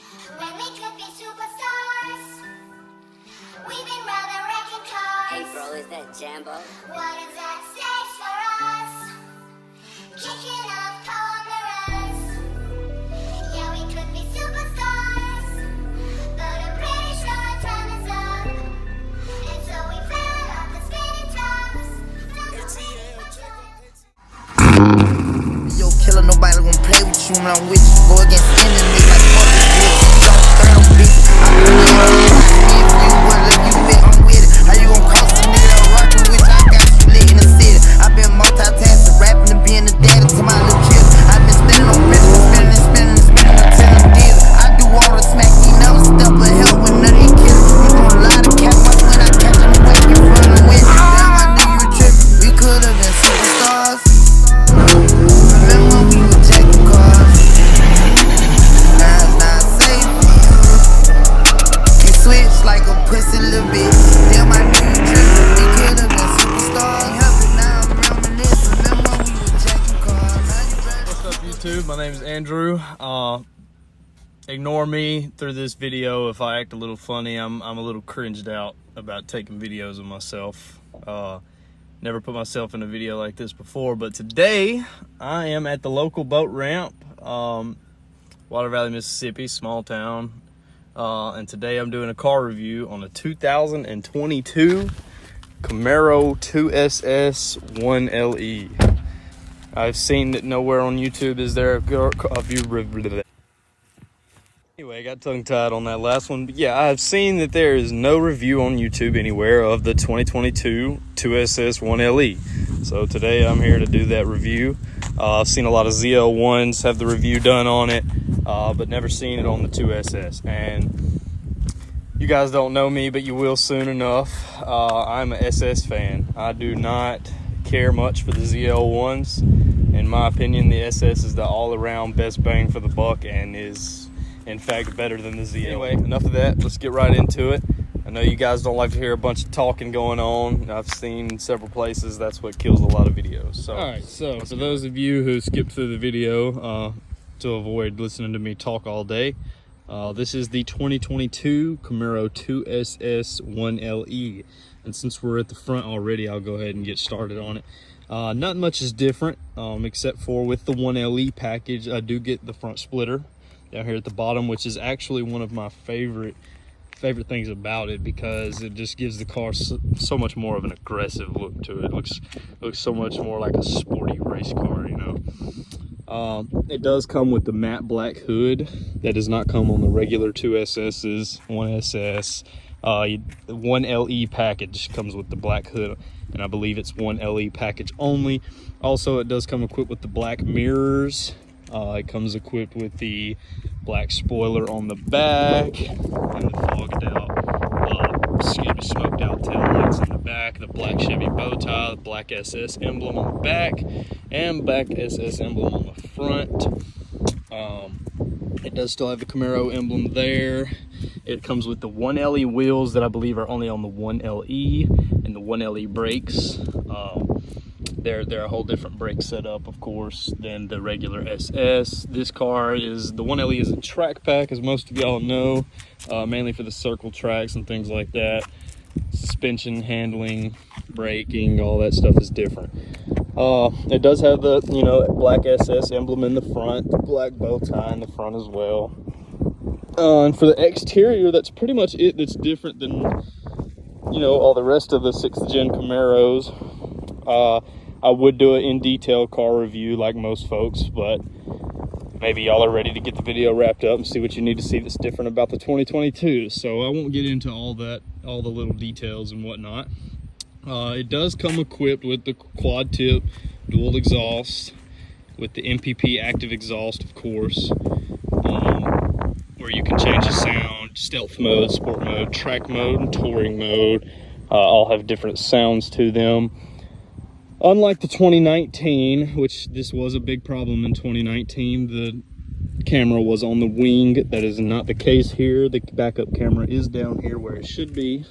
When we could be superstars, we've been rather wrecking cars. Hey bro, is that Jambo? What is that stage for us? Kicking off cameras. Yeah, we could be superstars, but I'm pretty sure our time is up. And so we fell off the spinning tops. Yo, killer, nobody gon' play with you when I'm with you. Go against enemies like fuck this bitch. Don't threat on bitch. I'm really if you would let you bet I'm with it. How you gon' cross the nigga that rockin' with you? I got you lit in the city. I been multitasking, rapping and being the daddy to my little kid. I been spinning on bitch, spinning until I'm dizzy. I do all the smack, he never step or help with none of these kids. You gon' lie to catch my when I catch him away in front of the wind. Damn, I knew you were trippin'. We could've been superstars. Remember when we were taking cars? Now it's not safe for you. You switch like a pussy little bitch. Damn, I knew you trippin'. We could've been superstars. Now I'm reminiscing. Remember when we were taking cars? What's up, YouTube? My name is Andrew. Ignore me through this video if I act a little funny. I'm a little cringed out about taking videos of myself. Never put myself in a video like this before, but today I am at the local boat ramp, Water Valley, Mississippi, small town. And today I'm doing a car review on a 2022 Camaro 2Ss 1Le. I've seen that nowhere on YouTube is there a view. Anyway, I got tongue-tied on that last one. But yeah, I've seen that there is no review on YouTube anywhere of the 2022 2Ss 1Le. So today I'm here to do that review. I've seen a lot of ZL1s have the review done on it, but never seen it on the 2Ss. And you guys don't know me, but you will soon enough. I'm an SS fan. I do not care much for the ZL1s. In my opinion, the SS is the all-around best bang for the buck and is in fact better than the ZL. Anyway, enough of that. Let's get right into it. I know you guys don't like to hear a bunch of talking going on. I've seen several places that's what kills a lot of videos. So all right, so for those of you who skipped through the video to avoid listening to me talk all day, this is the 2022 Camaro 2Ss 1Le. And since we're at the front already, I'll go ahead and get started on it. Not much is different, except for with the 1Le package, I do get the front splitter down here at the bottom, which is actually one of my favorite things about it, because it just gives the car so much more of an aggressive look to it. Looks so much more like a sporty race car, you know. It does come with the matte black hood that does not come on the regular 2SS's 1SS. The 1Le package comes with the black hood, and I believe it's 1Le package only. Also, it does come equipped with the black mirrors. It comes equipped with the black spoiler on the back and the smoked out tail lights in the back, the black Chevy bow tie, the black SS emblem on the back, and black SS emblem on the front. It does still have the Camaro emblem there. It comes with the 1Le wheels that I believe are only on the 1Le, and the 1Le brakes. They're a whole different brake setup, of course, than the regular SS. This car is, the 1Le is a track pack, as most of y'all know, mainly for the circle tracks and things like that. Suspension, handling, braking, all that stuff is different. It does have the, black SS emblem in the front, the black bow tie in the front as well. And for the exterior, that's pretty much it that's different than, all the rest of the 6th gen Camaros. I would do an in-detail car review like most folks, but maybe y'all are ready to get the video wrapped up and see what you need to see that's different about the 2022. So I won't get into all the little details and whatnot. It does come equipped with the quad tip dual exhaust with the MPP active exhaust, of course, where you can change the sound, stealth mode, sport mode, track mode, and touring mode. All have different sounds to them. Unlike the 2019, which this was a big problem in 2019, the camera was on the wing. That is not the case here. The backup camera is down here where it should be,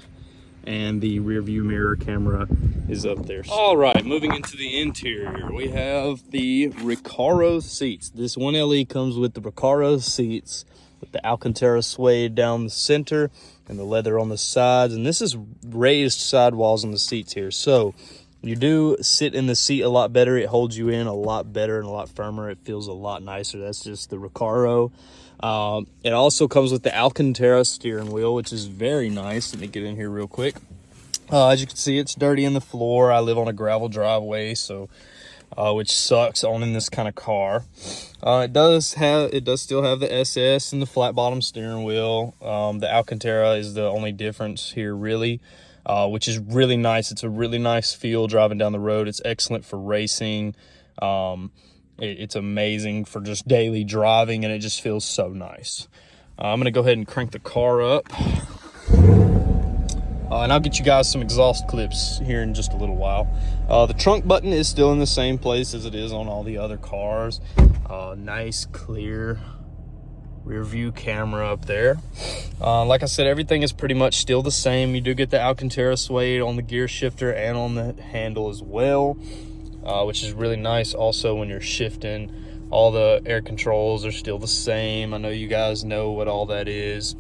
and the rear view mirror camera is up there. All right, moving into the interior, we have the Recaro seats. This 1Le comes with the Recaro seats. with the Alcantara suede down the center and the leather on the sides. And this is raised sidewalls on the seats here. So you do sit in the seat a lot better. It holds you in a lot better and a lot firmer. It feels a lot nicer. That's just the Recaro. It also comes with the Alcantara steering wheel, which is very nice. Let me get in here real quick. As you can see, it's dirty in the floor. I live on a gravel driveway, so which sucks owning this kind of car. It does still have the SS and the flat bottom steering wheel. The Alcantara is the only difference here, really, which is really nice. It's a really nice feel driving down the road. It's excellent for racing. It's amazing for just daily driving, and it just feels so nice. I'm gonna go ahead and crank the car up. And I'll get you guys some exhaust clips here in just a little while. The trunk button is still in the same place as it is on all the other cars. Nice, clear rear view camera up there. Like I said, everything is pretty much still the same. You do get the Alcantara suede on the gear shifter and on the handle as well, which is really nice. Also, when you're shifting, all the air controls are still the same. I know you guys know what all that is.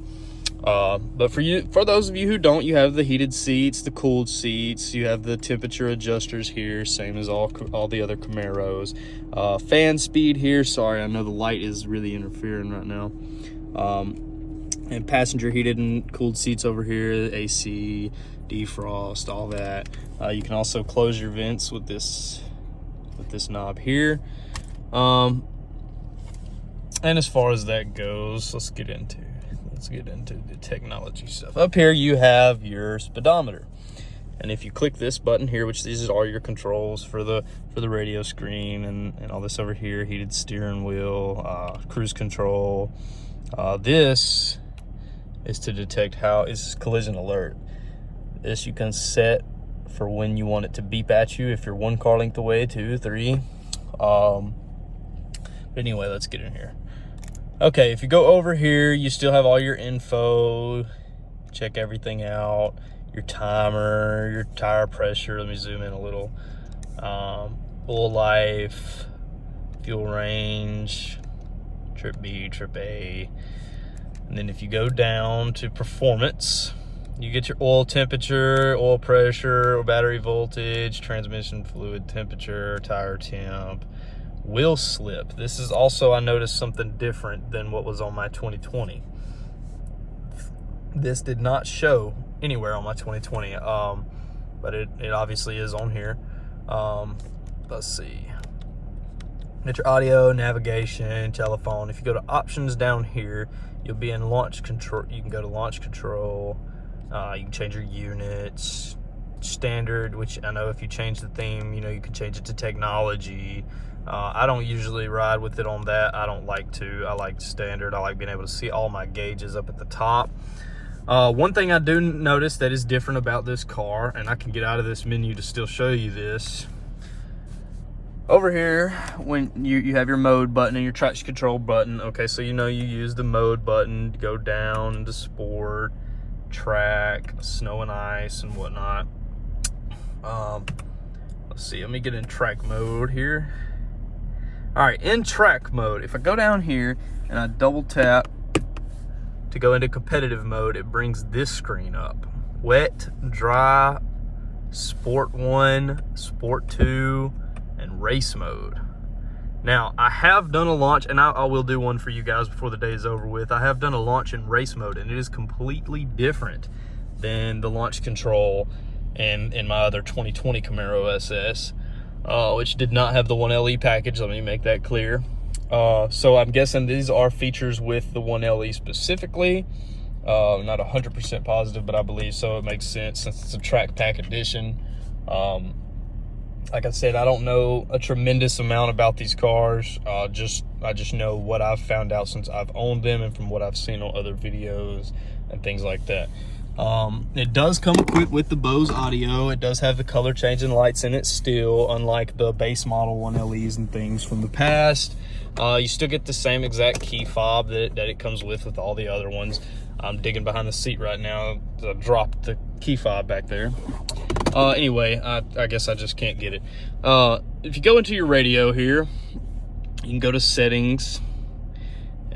But for those of you who don't, you have the heated seats, the cooled seats, you have the temperature adjusters here, same as all the other Camaros. Fan speed here, sorry, I know the light is really interfering right now. And passenger heated and cooled seats over here, AC, defrost, all that. You can also close your vents with this knob here. And as far as that goes, let's get into the technology stuff. Up here you have your speedometer, and if you click this button here, which these are your controls for the radio screen and all this over here, heated steering wheel, cruise control. This is to detect how is anti-collision alert. This you can set for when you want it to beep at you if you're 1 car length away, 2, 3. But anyway, let's get in here. Okay, if you go over here, you still have all your info. Check everything out. Your timer, your tire pressure. Let me zoom in a little. Oil life, fuel range, trip B, trip A. And then if you go down to performance, you get your oil temperature, oil pressure, battery voltage, transmission fluid temperature, tire temp, wheel slip. This is also, I noticed something different than what was on my 2020. This did not show anywhere on my 2020, but it obviously is on here. Let's see. Get your audio, navigation, telephone. If you go to options down here, you'll be in launch control. You can go to launch control. You can change your units, standard, which I know if you change the theme, you know, you can change it to technology. I don't usually ride with it on that. I don't like to. I like standard. I like being able to see all my gauges up at the top. One thing I do notice that is different about this car, and I can get out of this menu to still show you this. Over here, when you have your mode button and your traction control button, okay, so you know you use the mode button to go down to sport, track, snow and ice, and whatnot. Let's see, let me get in track mode here. All right, in track mode, if I go down here and I double tap to go into competitive mode, it brings this screen up. Wet, dry, sport 1, sport 2, and race mode. Now, I have done a launch, and I will do one for you guys before the day is over with. I have done a launch in race mode, and it is completely different than the launch control in my other 2020 Camaro SS. Which did not have the 1LE package, let me make that clear. So I'm guessing these are features with the 1LE specifically. Not 100% positive, but I believe so. It makes sense since it's a track pack edition. Like I said, I don't know a tremendous amount about these cars. I just know what I've found out since I've owned them and from what I've seen on other videos and things like that. It does come equipped with the Bose audio. It does have the color changing lights in it still, unlike the base model 1LEs and things from the past. You still get the same exact key fob that it comes with all the other ones. I'm digging behind the seat right now to drop the key fob back there. Anyway, I guess I just can't get it. If you go into your radio here, you can go to settings,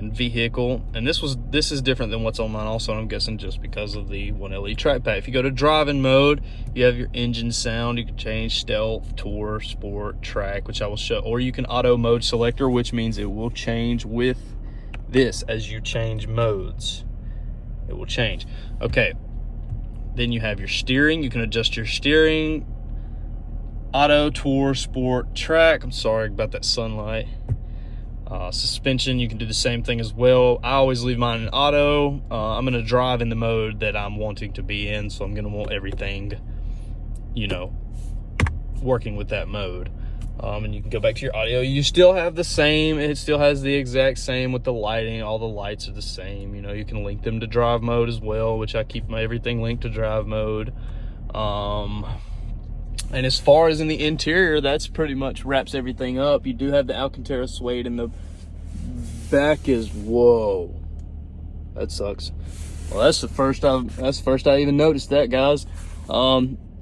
and vehicle. And this is different than what's on mine also, I'm guessing just because of the 1LE trackpad. If you go to driving mode, you have your engine sound. You can change stealth, tour, sport, track, which I will show, or you can auto mode selector, which means it will change with this as you change modes. It will change. Okay, then you have your steering. You can adjust your steering, auto, tour, sport, track. I'm sorry about that sunlight. Suspension, you can do the same thing as well. I always leave mine in auto. I'm going to drive in the mode that I'm wanting to be in, so I'm going to want everything, you know, working with that mode. And you can go back to your audio. You still have the same, it still has the exact same with the lighting. All the lights are the same. You know, you can link them to drive mode as well, which I keep my everything linked to drive mode. And as far as in the interior, that's pretty much wraps everything up. You do have the Alcantara suede, and the back is, whoa, that sucks. Well, that's the first I even noticed that, guys.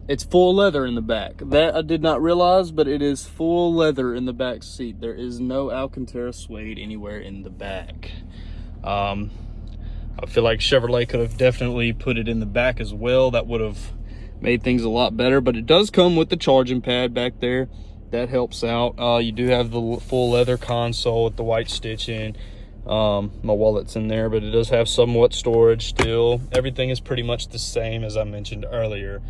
It's full leather in the back. That I did not realize, but it is full leather in the back seat. There is no Alcantara suede anywhere in the back. I feel like Chevrolet could have definitely put it in the back as well. That would have made things a lot better, but it does come with the charging pad back there. That helps out. You do have the full leather console with the white stitching. My wallet's in there, but it does have somewhat storage still. Everything is pretty much the same as I mentioned earlier.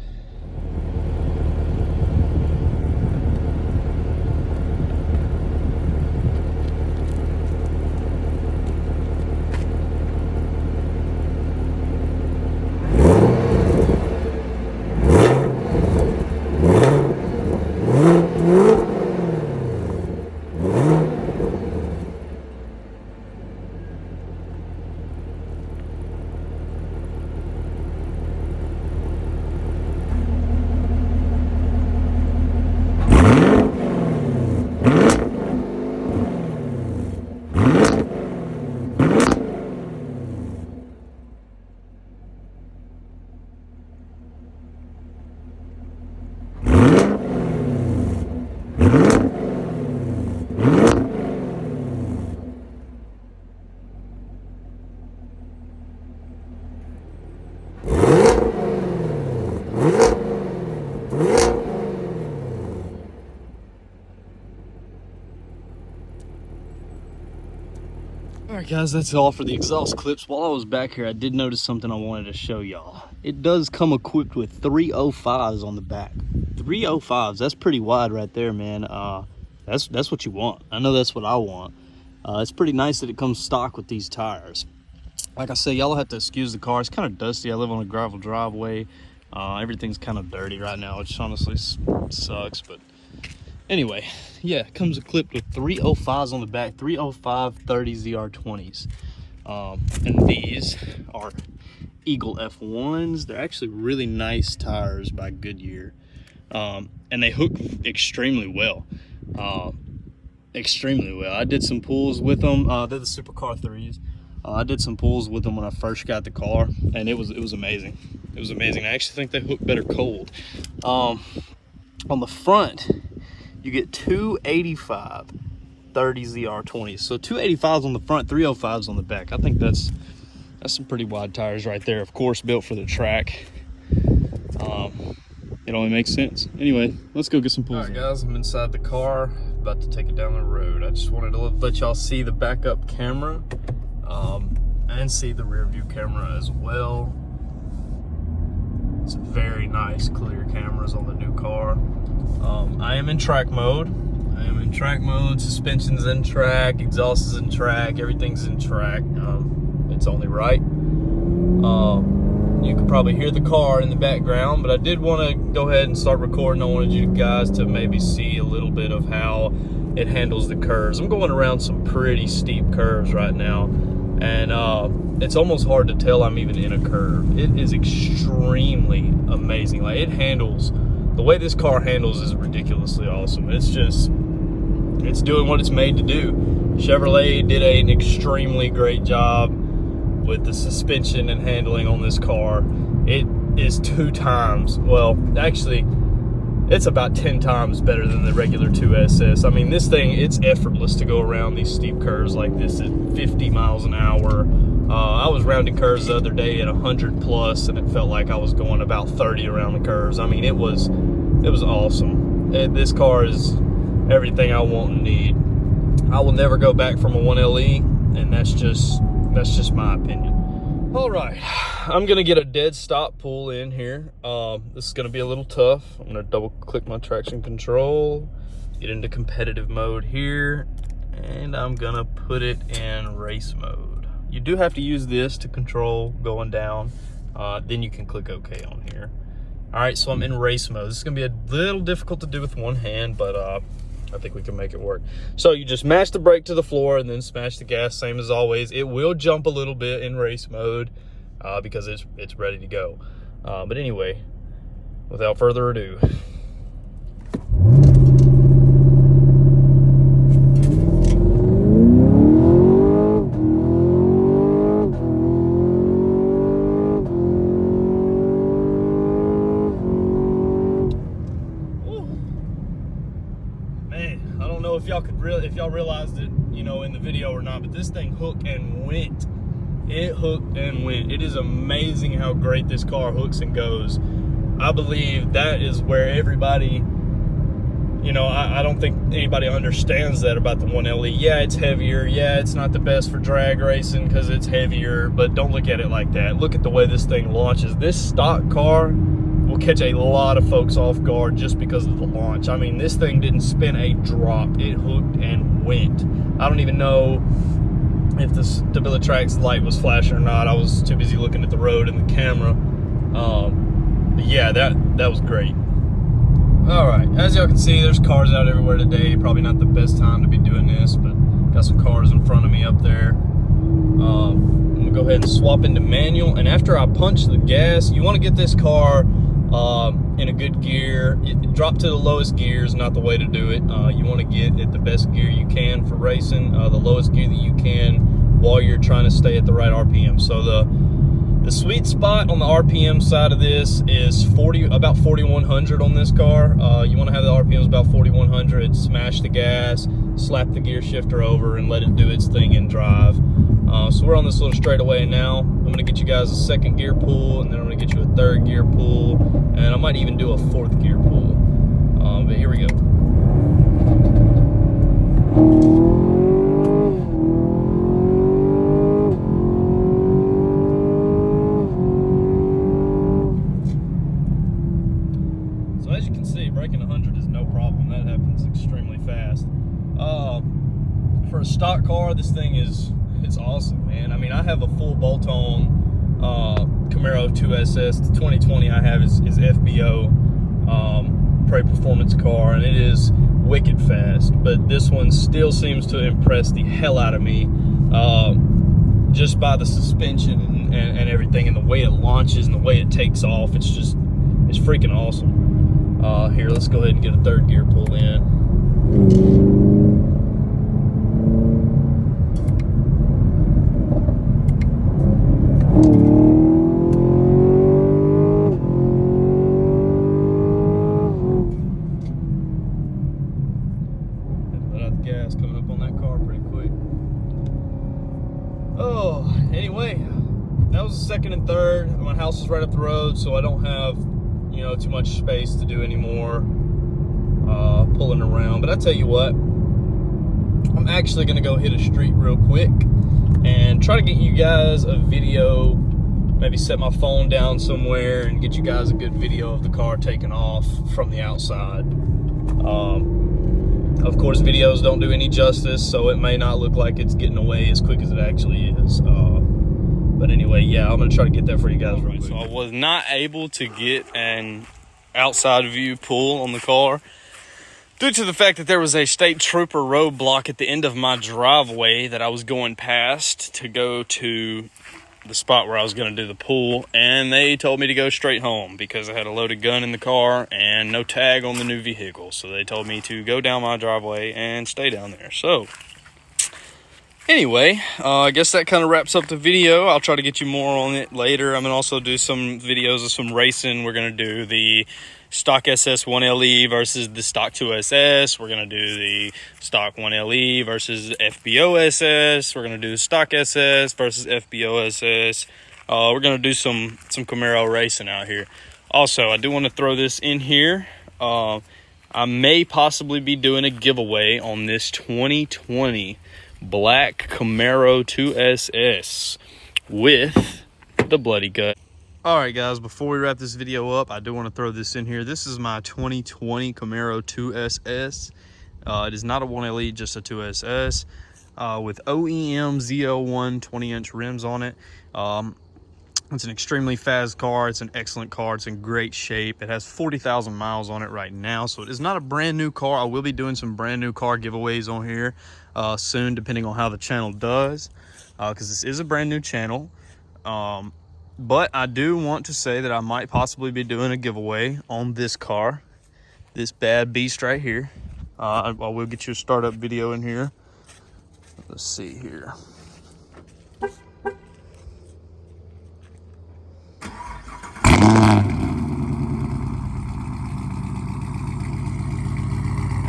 Alright guys, that's all for the exhaust clips. While I was back here, I did notice something I wanted to show y'all. It does come equipped with 305s on the back. 305s, that's pretty wide right there, man. That's what you want. I know that's what I want. It's pretty nice that it comes stock with these tires. Like I said, y'all have to excuse the car. It's kind of dusty. I live on a gravel driveway. Everything's kind of dirty right now, which honestly sucks, but anyway, yeah, it comes equipped with 305s on the back, 305 30 ZR20s. And these are Eagle F1s. They're actually really nice tires by Goodyear. And they hook extremely well. Extremely well. I did some pulls with them. They're the Supercar 3s. I did some pulls with them when I first got the car, and it was amazing. It was amazing. I actually think they hook better cold. On the front, you get 285 30 ZR20s. So 285s on the front, 305s on the back. I think that's some pretty wide tires right there. Of course, built for the track. It only makes sense. Anyway, let's go get some pulls. All right, guys, I'm inside the car, about to take it down the road. I just wanted to let y'all see the backup camera, and see the rear view camera as well. It's very nice, clear cameras on the new car. I am in track mode. Suspension's in track, exhaust is in track, everything's in track. It's only right. You can probably hear the car in the background, but I did want to go ahead and start recording. I wanted you guys to maybe see a little bit of how it handles the curves. I'm going around some pretty steep curves right now, and it's almost hard to tell I'm even in a curve. It is extremely amazing. Like, it handles, the way this car handles is ridiculously awesome. It's doing what it's made to do. Chevrolet did an extremely great job with the suspension and handling on this car. It is 2 times, well, actually, it's about 10 times better than the regular 2SS. I mean, this thing, it's effortless to go around these steep curves like this at 50 miles an hour. I was rounding curves the other day at 100 plus, and it felt like I was going about 30 around the curves. I mean, it was awesome. This car is everything I want and need. I will never go back from a 1LE, and that's just my opinion. All right, I'm gonna get a dead stop pull in here. This is gonna be a little tough. I'm gonna double click my traction control, get into competitive mode here, and I'm gonna put it in race mode. You do have to use this to control going down. Then you can click OK on here. All right, so I'm in race mode. This is gonna be a little difficult to do with one hand, but I think we can make it work. So you just mash the brake to the floor and then smash the gas, same as always. It will jump a little bit in race mode because it's ready to go. But anyway, without further ado. If y'all realized it, you know, in the video or not, but this thing hooked and went. It hooked and went. It is amazing how great this car hooks and goes. I believe that is where everybody, you know, I don't think anybody understands that about the 1LE. Yeah, it's heavier. Yeah, it's not the best for drag racing because it's heavier, but don't look at it like that. Look at the way this thing launches. This stock car will catch a lot of folks off guard just because of the launch. I mean, this thing didn't spin a drop. It hooked and went. I don't even know if the StabiliTrack's light was flashing or not. I was too busy looking at the road and the camera. But yeah, that was great. All right, as y'all can see, there's cars out everywhere today. Probably not the best time to be doing this, but got some cars in front of me up there. I'm gonna go ahead and swap into manual, and after I punch the gas, you want to get this car in a good gear. Drop to the lowest gear is not the way to do it. You want to get at the best gear you can for racing, the lowest gear that you can while you're trying to stay at the right RPM. So the sweet spot on the RPM side of this is about 4,100 on this car. You want to have the RPMs about 4,100. Smash the gas, slap the gear shifter over, and let it do its thing and drive. So we're on this little straightaway now. I'm gonna get you guys a second gear pull, and then I'm gonna get you a third gear pull, and I might even do a fourth gear pull. But here we go. So as you can see, braking 100 is no problem. That happens extremely fast. For a stock car, this thing it's awesome, man. I mean, I have a full bolt-on Camaro 2SS. The 2020 I have is FBO, pre-performance car, and it is wicked fast. But this one still seems to impress the hell out of me, just by the suspension and everything, and the way it launches and the way it takes off. It's freaking awesome. Here, let's go ahead and get a third gear pull in. Gas coming up on that car pretty quick. Oh, anyway, that was the second and third. My house is right up the road, so I don't have, you know, too much space to do any more pulling around. But I tell you what, I'm actually gonna go hit a street real quick and try to get you guys a video. Maybe set my phone down somewhere and get you guys a good video of the car taking off from the outside. Of course, videos don't do any justice, so it may not look like it's getting away as quick as it actually is. But anyway, yeah, I'm gonna try to get that for you guys real quick. So I was not able to get an outside view pull on the car due to the fact that there was a state trooper roadblock at the end of my driveway that I was going past to go to the spot where I was going to do the pull, and they told me to go straight home because I had a loaded gun in the car and no tag on the new vehicle. So they told me to go down my driveway and stay down there. So Anyway, I guess that kind of wraps up the video. I'll try to get you more on it later. I'm going to also do some videos of some racing. We're going to do the stock SS 1LE versus the stock 2SS. We're going to do the stock 1LE versus FBO SS. We're going to do stock SS versus FBO SS. We're going to do some Camaro racing out here. Also, I do want to throw this in here. I may possibly be doing a giveaway on this 2020 black Camaro 2SS with the bloody gut. All right, guys, before we wrap this video up, I do want to throw this in here. This is my 2020 Camaro 2SS. It is not a 1LE, just a 2SS with OEM ZL1 20-inch rims on it. It's an extremely fast car. It's an excellent car. It's in great shape. It has 40,000 miles on it right now, so it is not a brand new car. I will be doing some brand new car giveaways on here soon, depending on how the channel does, because this is a brand new channel. But I do want to say that I might possibly be doing a giveaway on this car, this bad beast right here. I will get you a startup video in here. Let's see here.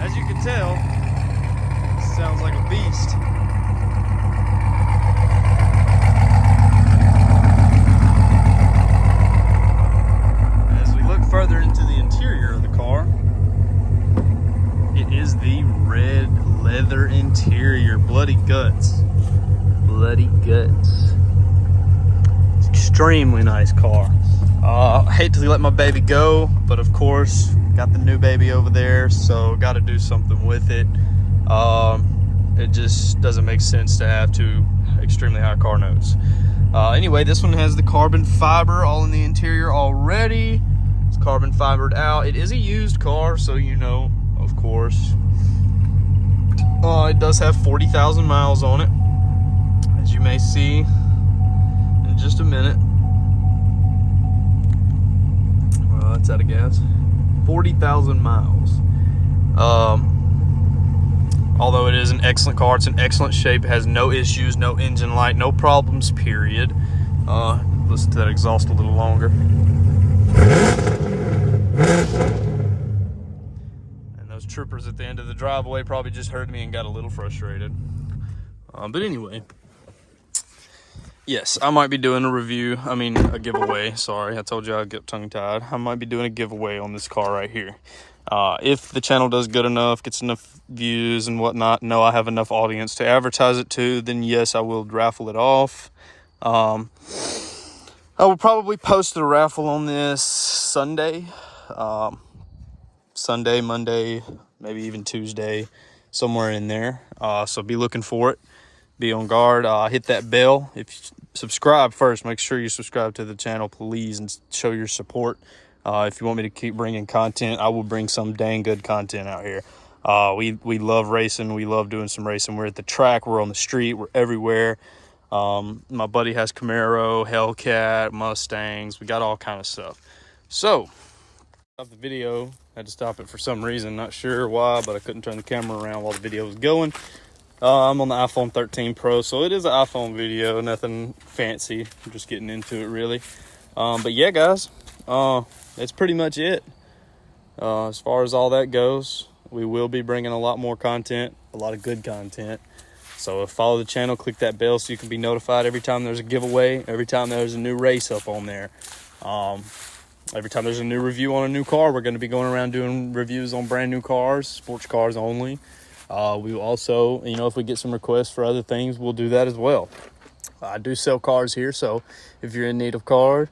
As you can tell, it sounds like a beast. As we look further into the interior of the car, it is the red leather interior. Bloody guts. Bloody guts. It's an extremely nice car. I hate to let my baby go, but of course, got the new baby over there, so got to do something with it. It just doesn't make sense to have two extremely high car notes. Anyway, this one has the carbon fiber all in the interior already. It's carbon fibered out. It is a used car, so you know, of course. It does have 40,000 miles on it, as you may see in just a minute. It's out of gas. 40,000 miles. Although it is an excellent car, it's in excellent shape. It has no issues, no engine light, no problems, period. Listen to that exhaust a little longer. And those troopers at the end of the driveway probably just heard me and got a little frustrated. But anyway. Yes, I might be doing a giveaway. Sorry, I told you I'd get tongue-tied. I might be doing a giveaway on this car right here. If the channel does good enough, gets enough views and whatnot, know I have enough audience to advertise it to, then yes, I will raffle it off. I will probably post the raffle on this Sunday. Sunday, Monday, maybe even Tuesday, somewhere in there. So be looking for it. Be on guard. Hit that bell. If you subscribe first, make sure you subscribe to the channel, please, and show your support. If you want me to keep bringing content, I will bring some dang good content out here. We love racing. We love doing some racing. We're at the track. We're on the street. We're everywhere. My buddy has Camaro, Hellcat, Mustangs. We got all kind of stuff. So, stop the video. Had to stop it for some reason. Not sure why, but I couldn't turn the camera around while the video was going. I'm on the iPhone 13 Pro, so it is an iPhone video, nothing fancy. I'm just getting into it, really. But yeah, guys, that's pretty much it. As far as all that goes, we will be bringing a lot more content, a lot of good content. So follow the channel, click that bell so you can be notified every time there's a giveaway, every time there's a new race up on there. Every time there's a new review on a new car, we're going to be going around doing reviews on brand new cars, sports cars only. We will also, if we get some requests for other things, we'll do that as well. I do sell cars here, so if you're in need of cars,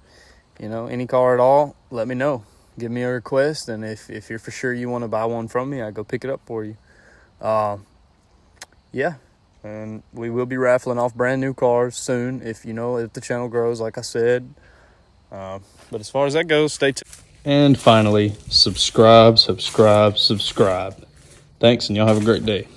any car at all, let me know. Give me a request, and if you're for sure you want to buy one from me, I'll go pick it up for you. Yeah, and we will be raffling off brand new cars soon if the channel grows, like I said. But as far as that goes, stay tuned. And finally, subscribe. Thanks, and y'all have a great day.